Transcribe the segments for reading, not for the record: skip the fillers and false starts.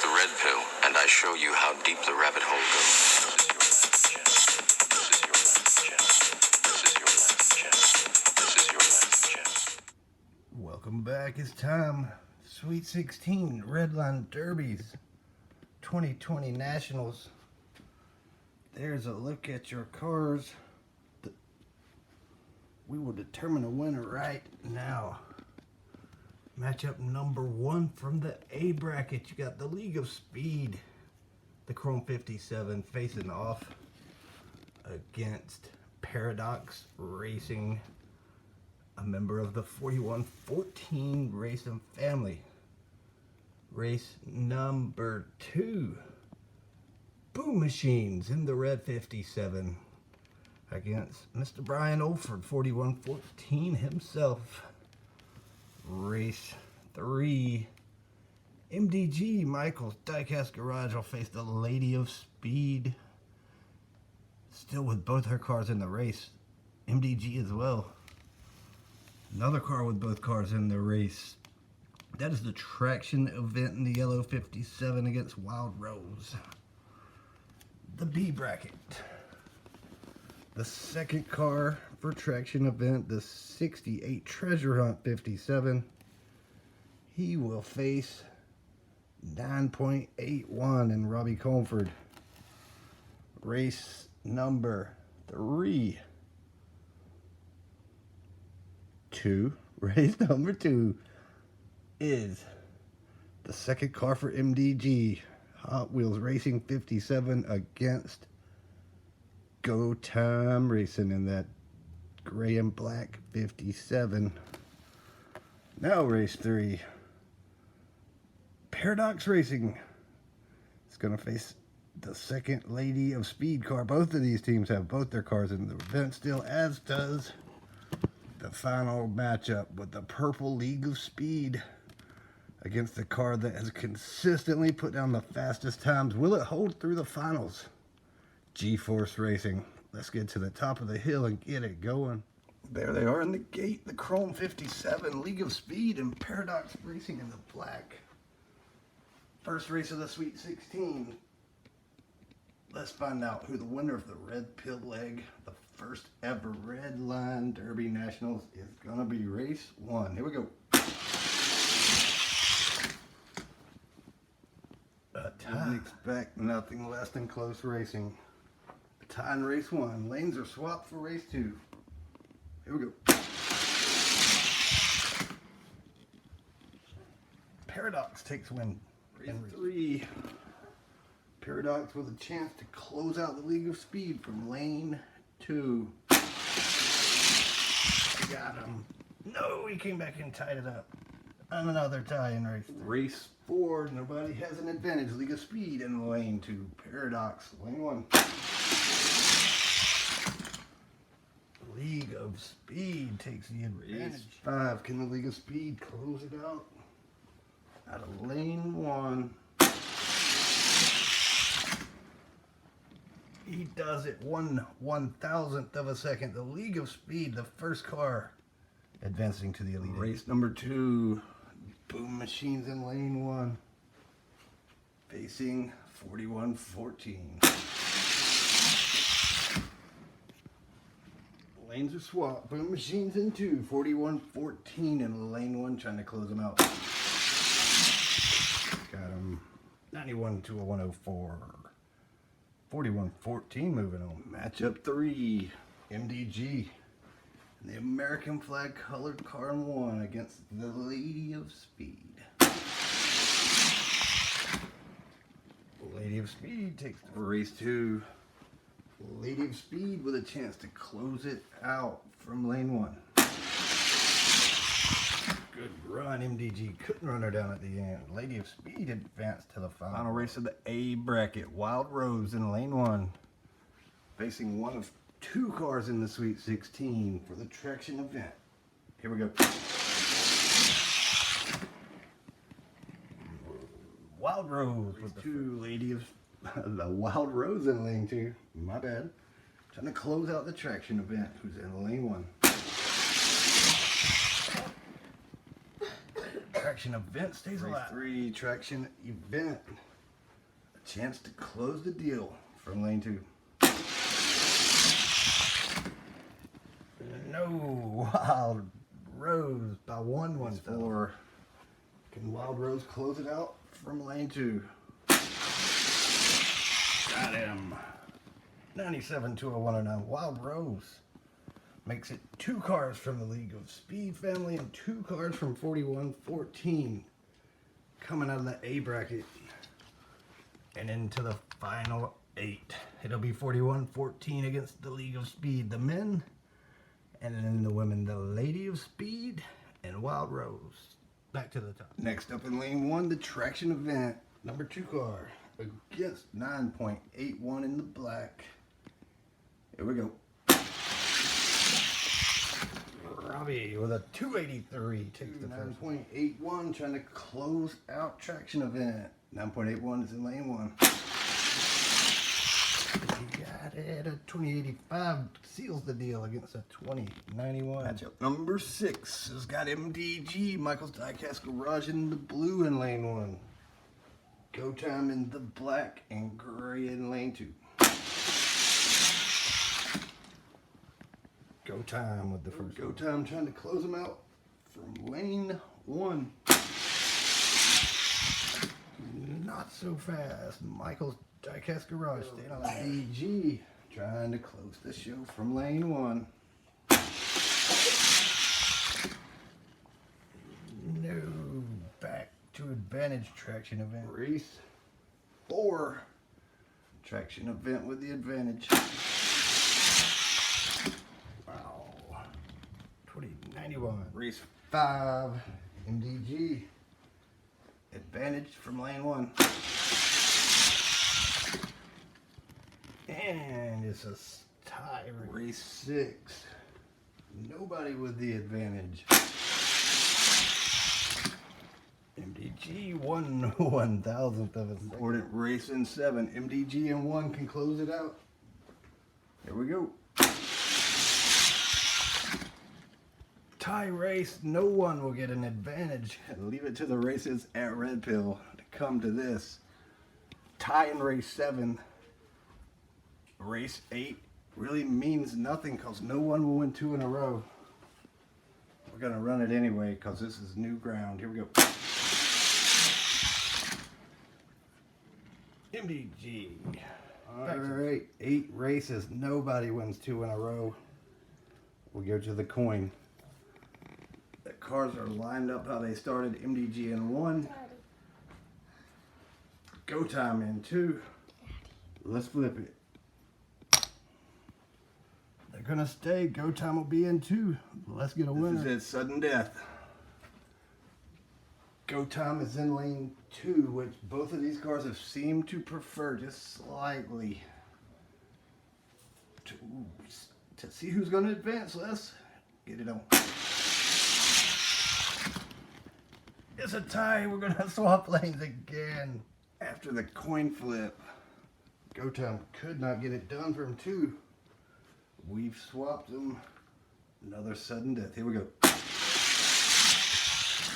the red pill, and I show you how deep the rabbit hole goes. This is your last chance. This is your last chance. This is your last chance. Welcome back. It's time. Sweet 16 Redline Derbies 2020 Nationals. There's a look at your cars. We will determine a winner right now. Matchup number 1 from the A bracket. You got the League of Speed, the Chrome 57, facing off against Paradox Racing, a member of the 4114 Racing family. Race number 2, Boom Machines in the red 57 against Mr. Brian Olford, 4114 himself. Race 3, MDG Michael's Diecast Garage will face the Lady of Speed, still with both her cars in the race. MDG as well. Another car with both cars in the race. That is the traction event in the yellow 57 against Wild Rose. The B bracket. The second car for traction event, the 68 Treasure Hunt 57. He will face 9.81 in Robbie Comfort. Race number 3. Race number 2 is the second car for MDG, Hot Wheels Racing 57 against Go Time Racing in that gray and black 57. Now race 3, Paradox Racing is going to face the second Lady of Speed car. Both of these teams have both their cars in the event still, as does the final matchup with the Purple League of Speed against the car that has consistently put down the fastest times. Will it hold through the finals? G-Force Racing. Let's get to the top of the hill and get it going. There they are in the gate, the Chrome 57, League of Speed, and Paradox Racing in the black. First race of the Sweet 16. Let's find out who the winner of the Red Pill Leg, the first ever Redline Derby Nationals, is going to be race 1. Here we go. Didn't expect nothing less than close racing. A tie in race 1. Lanes are swapped for race 2. Here we go. Paradox takes win. Race 3. Paradox with a chance to close out the League of Speed from lane 2. Got him. No, he came back and tied it up. Another tie in race 3. Race 4. Nobody has an advantage. League of Speed in lane 2. Paradox, lane 1. League of Speed takes the advantage. Race 5. Can the League of Speed close it out of lane 1? He does it 1/1000th of a second. The League of Speed, the first car advancing to the Elite. Race number 2, Boom Machines in lane 1, facing 4114. Lanes are swapped. Boom Machines in 2, 4114 in lane 1, trying to close them out. Got him. 91 to a 104. 4114 moving on. Matchup 3, MDG. The American flag colored car in 1 against the Lady of Speed. Lady of Speed takes the race 2. Lady of Speed with a chance to close it out from lane 1. Good run. MDG couldn't run her down at the end. Lady of Speed advanced to the final race of the A bracket. Wild Rose in lane 1, facing one of 2 cars in the Sweet 16 for the traction event. Here we go. Wild Rose with the 2 Lady of the Wild Rose in lane 2. My bad. Trying to close out the traction event. Who's in lane 1? Traction event stays alive. Race 3, traction event. A chance to close the deal from lane 2. No, Wild Rose by 1-1-4. Can Wild Rose close it out from lane 2? Got him. 97-109. Wild Rose makes it 2 cars from the League of Speed family and 2 cars from 41-14 coming out of the A bracket and into the final 8. It'll be 41-14 against the League of Speed, the men, and then the women, the Lady of Speed and Wild Rose. Back to the top. Next up in lane 1, the traction event. Number 2 car against 9.81 in the black. Here we go. Robbie with a 283 takes the 9.81, trying to close out traction event. 9.81 is in lane 1. He got it. A 2085 seals the deal against a 2091. Matchup number 6 has got MDG, Michael's Diecast Garage in the blue in lane 1. Go Time in the black and gray in lane 2. Go Time with the first. Go Time trying to close them out from lane 1. Not so fast. Michael's Diecast Garage staying on the DG, trying to close the show from lane 1. No, back to advantage traction event. Race 4. Traction event with the advantage. Wow. 2091. Race 5. MDG. Advantage from lane 1. And it's a tie. Race 6. Nobody with the advantage. MDG 1/1000th of a second. Important race in 7. MDG in 1 can close it out. Here we go. Tie race. No one will get an advantage. Leave it to the races at Red Pill to come to this. Tie in race 7. Race 8 really means nothing because no one will win 2 in a row. We're going to run it anyway because this is new ground. Here we go. MDG. Alright, 8 races. Nobody wins 2 in a row. We'll go to the coin. The cars are lined up how they started. MDG in 1. Go Time in 2. Let's flip it. They're gonna stay. Go Time will be in 2. Let's get a winner. This is it. Sudden death. Go Time is in lane 2, which both of these cars have seemed to prefer just slightly. To see who's gonna advance, let's get it on. It's a tie. We're gonna swap lanes again. After the coin flip, Go Time could not get it done from 2. We've swapped them. Another sudden death. Here we go.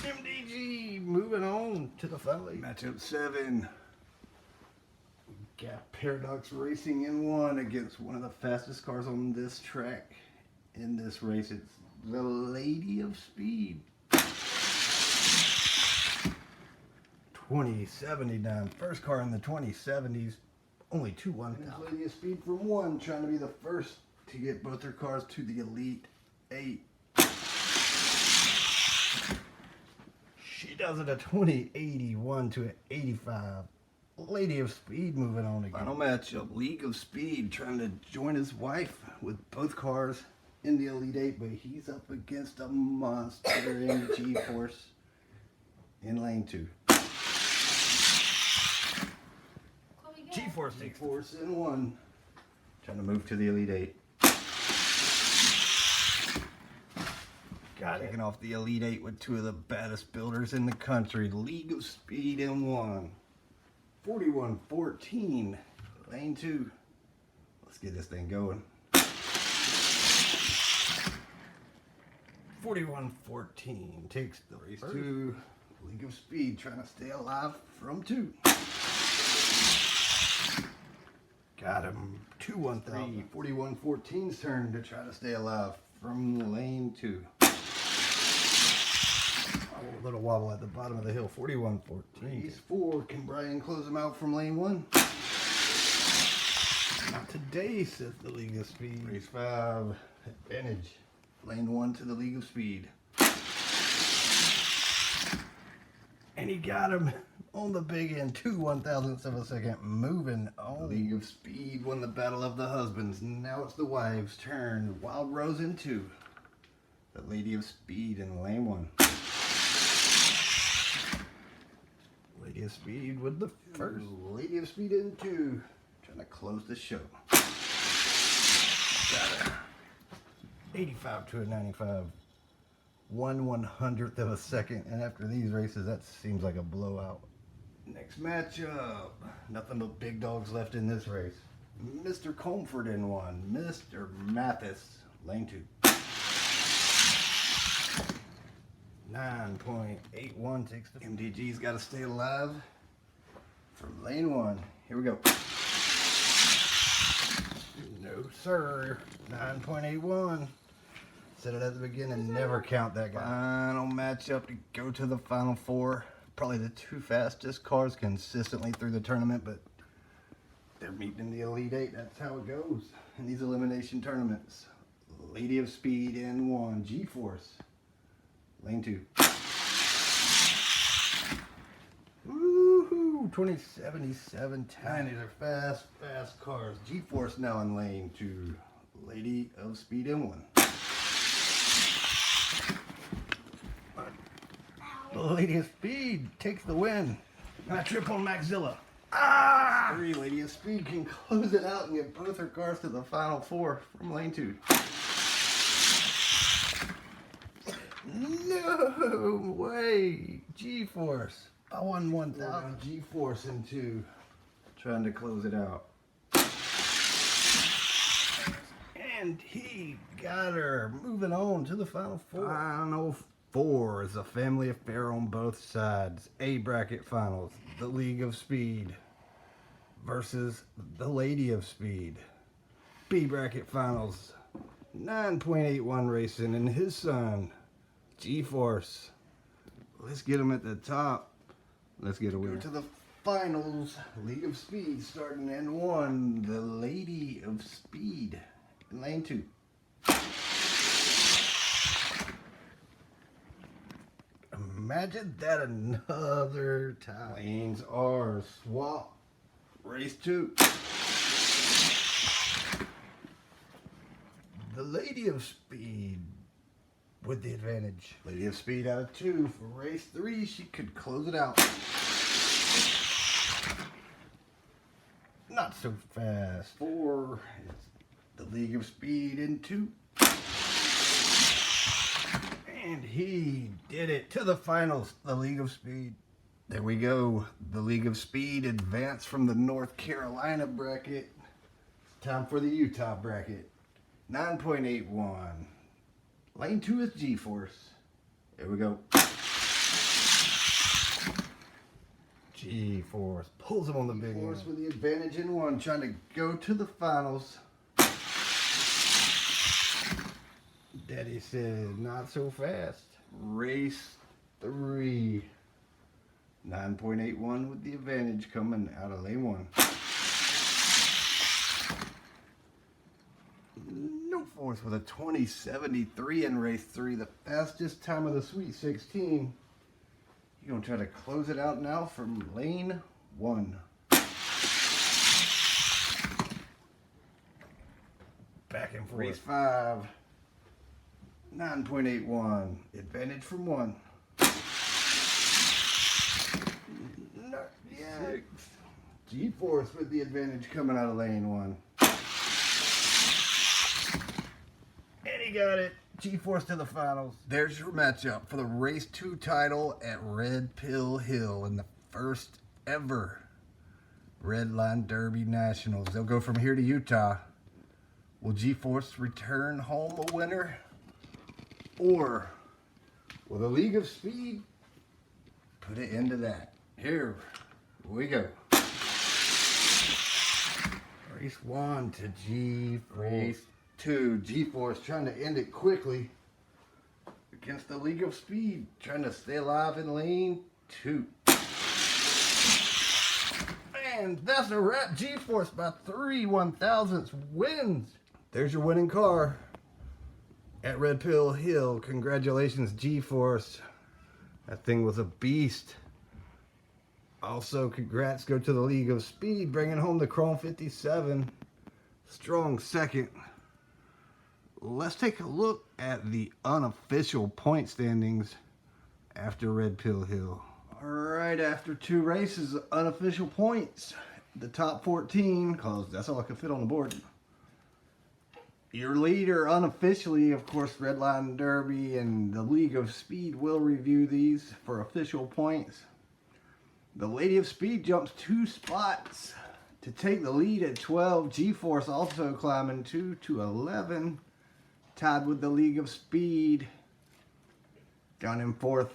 MDG moving on to the finale. Matchup 7. We got Paradox Racing in 1 against one of the fastest cars on this track. In this race, it's the Lady of Speed. 2079. First car in the 2070s. Only 2 1,000. Lady of Speed from 1, trying to be the first to get both their cars to the Elite 8. She does it a 2081 to an 85. Lady of Speed moving on again. Final matchup, League of Speed trying to join his wife with both cars in the Elite 8, but he's up against a monster in G-Force in lane 2. G-Force in 1. Trying to move to the Elite 8. Got it. Taking off the Elite 8 with 2 of the baddest builders in the country. League of Speed in 1. 41-14. Lane 2. Let's get this thing going. 41-14 takes the race 2. League of Speed trying to stay alive from 2. Got him. 2-1,000. 41-14's turn to try to stay alive from lane 2. A little wobble at the bottom of the hill. 41-14. Race 4. Can Brian close him out from lane 1? Not today, says the League of Speed. Race 5. Advantage. Lane 1 to the League of Speed. And he got him on the big end. 2/1000ths of a second. Moving on. The League of Speed won the battle of the husbands. Now it's the wives' turn. Wild Rose in 2. The Lady of Speed in lane 1. Lady of Speed with the first. Lady of Speed in 2. Trying to close the show. Got it. 85 to a 95. 1/100th of a second. And after these races, that seems like a blowout. Next matchup. Nothing but big dogs left in this race. Mr. Comfort in 1. Mr. Mathis, lane 2. 9.81 takes the... MDG's got to stay alive from lane 1. Here we go. No, sir. 9.81. Said it at the beginning, never count that guy. Final matchup to go to the final 4. Probably the 2 fastest cars consistently through the tournament, but they're meeting in the Elite 8. That's how it goes in these elimination tournaments. Lady of Speed in 1. G-Force. Lane 2. Woohoo! 2077 10. These are fast cars. G-Force now in lane 2. Lady of Speed in 1. The Lady of Speed takes the win. And a triple Maxilla. 3. Lady of Speed can close it out and get both her cars to the final 4 from lane 2. No way. G-Force. I won 1,000. G-Force in 2. Trying to close it out. And he got her. Moving on to the final 4. Final 4 is a family affair on both sides. A bracket finals. The League of Speed versus the Lady of Speed. B bracket finals. 9.81 racing and his son, G-Force. Let's get him at the top. Let's get a winner. Go to the finals. League of Speed starting in 1. The Lady of Speed in lane 2. Imagine that another time. Lanes are swapped. Race 2. The Lady of Speed with the advantage. Lady of Speed out of 2 for race 3. She could close it out. Not so fast. 4 is the League of Speed in 2. And he did it to the finals. The League of Speed. There we go. The League of Speed advanced from the North Carolina bracket. Time for the Utah bracket. 9.81. Lane 2 is G-Force. There we go. G-Force pulls him on the big horse with the advantage in 1, trying to go to the finals. Daddy said, not so fast. Race 3. 9.81 with the advantage coming out of lane 1. No force with a 20.73 in race 3. The fastest time of the Sweet 16. You're going to try to close it out now from lane 1. Back and forth. Race 5. 9.81. Advantage from 1. Not yet. 6. G-Force with the advantage coming out of lane 1. And he got it. G-Force to the finals. There's your matchup for the Race 2 title at Red Pill Hill in the first ever Redline Derby Nationals. They'll go from here to Utah. Will G-Force return home a winner? Or will the League of Speed put an end to that? Here we go. Race 1 to Race 2. G-Force trying to end it quickly against the League of Speed, trying to stay alive in lane 2. And that's a wrap. G-Force by 3 1/1000ths wins. There's your winning car at Red Pill Hill. Congratulations, G-Force. That thing was a beast. Also, congrats go to the League of Speed, bringing home the Chrome 57. Strong second. Let's take a look at the unofficial point standings after Red Pill Hill. Alright, after 2 races, unofficial points. The top 14, because that's all I could fit on the board. Your leader unofficially, of course, Redline Derby and the League of Speed will review these for official points. The Lady of Speed jumps 2 spots to take the lead at 12. G-Force also climbing 2 to 11. Tied with the League of Speed. Down in 4th.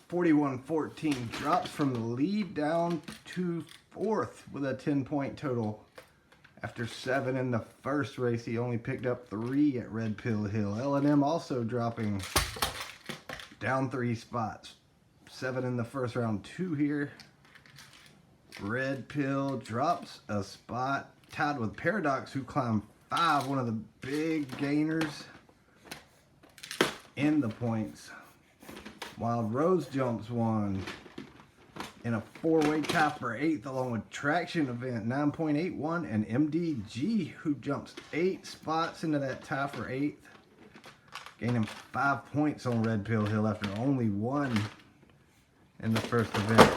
41-14 drops from the lead down to 4th with a 10-point total. After 7 in the first race, he only picked up 3 at Red Pill Hill. L&M also dropping down 3 spots. 7 in the first round, 2 here. Red Pill drops a spot, tied with Paradox, who climbed 5, one of the big gainers in the points. Wild Rose jumps 1 in a 4-way tie for 8th, along with Traction Event 9.81 and MDG, who jumps 8 spots into that tie for 8th, gaining 5 points on Red Pill Hill after only 1 in the first event.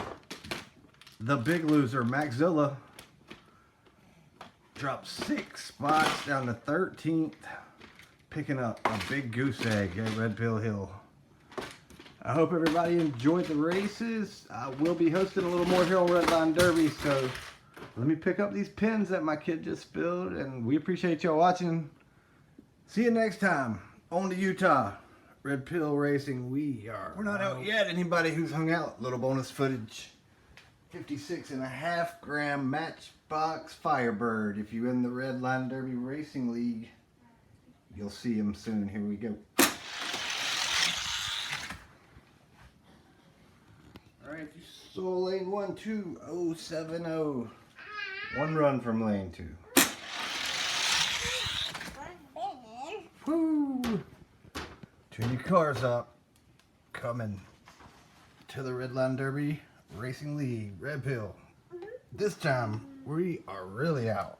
The big loser, Maxzilla, dropped 6 spots down to 13th, picking up a big goose egg at Red Pill Hill. I hope everybody enjoyed the races. I will be hosting a little more here on Redline Derby, so let me pick up these pins that my kid just spilled, and we appreciate y'all watching. See you next time on to Utah. Red Pill Racing, we're not out yet. Anybody who's hung out, little bonus footage. 56.5 gram Matchbox Firebird. If you're in the Redline Derby Racing League, you'll see him soon. Here we go. Alright, you saw lane 1, 2-0-7-0. 1 run from lane 2. Woo! Turn your cars up. Coming to the Redline Derby Racing League, Red Pill. This time, we are really out.